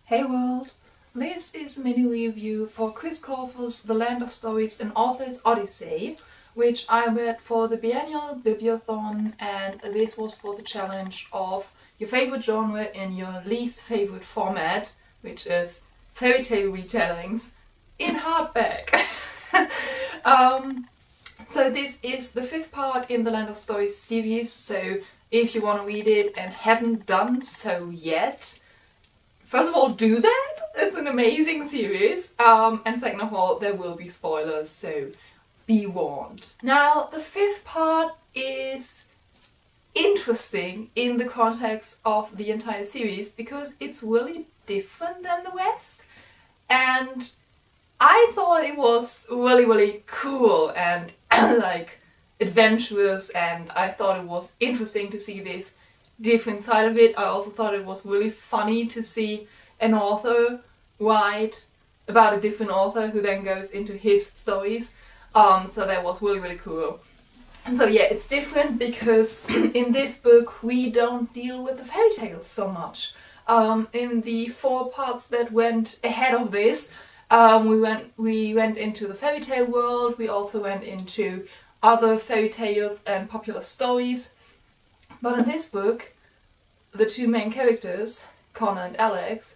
Hey world! This is a mini review for Chris Colfer's The Land of Stories and Author's Odyssey, which I read for the biennial Bibliothon, and this was for the challenge of your favorite genre in your least favorite format, which is fairy tale retellings in hardback. So this is the fifth part in the Land of Stories series, so if you want to read it and haven't done so yet, first of all, do that! It's an amazing series. And second of all, there will be spoilers, so be warned. Now, the fifth part is interesting in the context of the entire series because it's really different than the rest. And I thought it was really cool and like adventurous, and I thought it was interesting to see this different side of it. I also thought it was really funny to see an author write about a different author who then goes into his stories. So that was really cool. And so yeah, it's different because in this book we don't deal with the fairy tales so much. In the 4 parts that went ahead of this, we went into the fairy tale world. We also went into other fairy tales and popular stories. But in this book, the 2 main characters, Connor and Alex,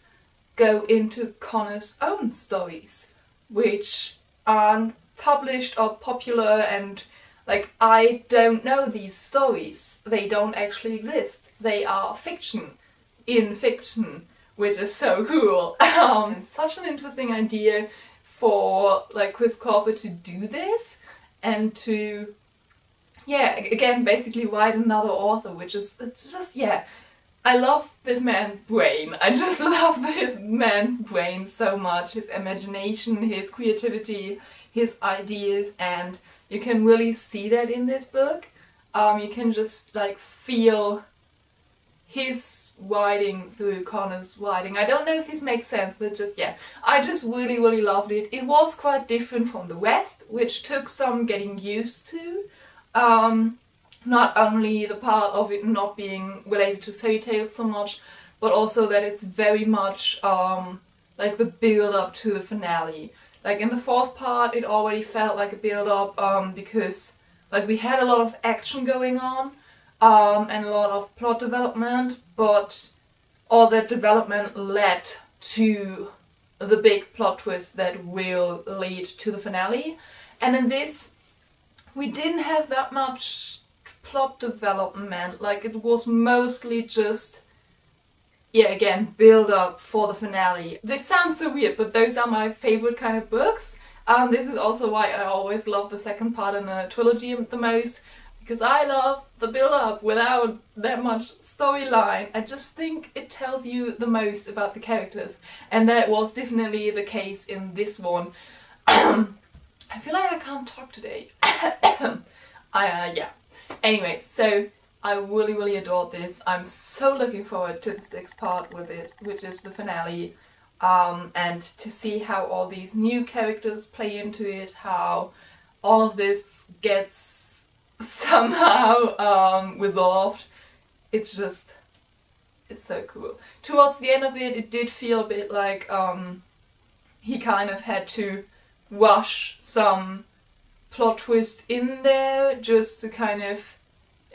go into Connor's own stories, which aren't published or popular, and like, I don't know these stories. They don't actually exist. They are fiction in fiction, which is so cool. It's such an interesting idea for like Chris Colfer to do this and to, yeah, again, basically write another author, which is, it's just, yeah. I love this man's brain. I just love this man's brain so much. His imagination, his creativity, his ideas, and you can really see that in this book. You can just like feel his writing through Connor's writing. I don't know if this makes sense, but just, yeah, I just really loved it. It was quite different from the rest, which took some getting used to. Not only the part of it not being related to fairy tales so much, but also that it's very much like the build up to the finale. Like in the 4th part it already felt like a build up because like we had a lot of action going on and a lot of plot development, but all that development led to the big plot twist that will lead to the finale. And in this we didn't have that much plot development. Like, it was mostly just, yeah, again, build up for the finale. This sounds so weird, but those are my favorite kind of books. This is also why I always love the second part in a trilogy the most, because I love the build up without that much storyline. I just think it tells you the most about the characters, and that was definitely the case in this one. I feel like I can't talk today. Yeah. Anyway, so I really adored this. I'm so looking forward to the 6th part with it, which is the finale, and to see how all these new characters play into it, how all of this gets somehow resolved. It's just, it's so cool. Towards the end of it, it did feel a bit like he kind of had to rush some plot twist in there just to kind of,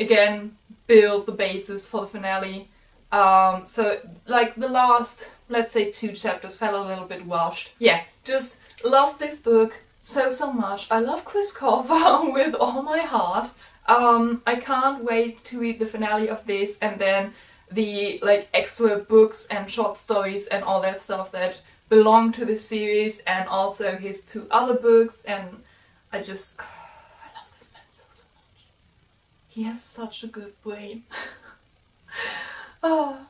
again, build the basis for the finale. So like the last, let's say, 2 chapters felt a little bit rushed. Yeah, just love this book so much. I love Chris Colfer with all my heart. I can't wait to read the finale of this and then the like extra books and short stories and all that stuff that belong to the series, and also his 2 other books. And I just, I love this man so much. He has such a good brain.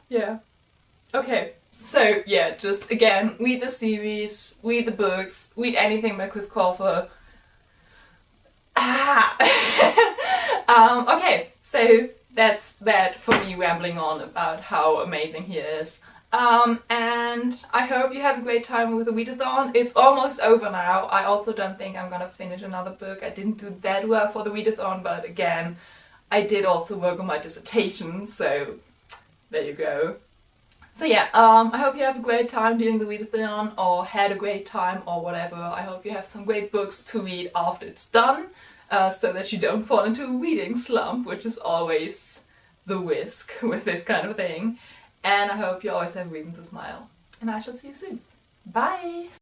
Yeah. Okay, so yeah, just again, read the series, read the books, read anything by Chris Colfer. Okay, so that's that for me rambling on about how amazing he is. And I hope you have a great time with the readathon. It's almost over now. I also don't think I'm gonna finish another book. I didn't do that well for the readathon, but again, I did also work on my dissertation, so there you go. So yeah, I hope you have a great time doing the readathon, or had a great time, or whatever. I hope you have some great books to read after it's done, so that you don't fall into a reading slump, which is always the risk with this kind of thing. And I hope you always have reason to smile. And I shall see you soon. Bye!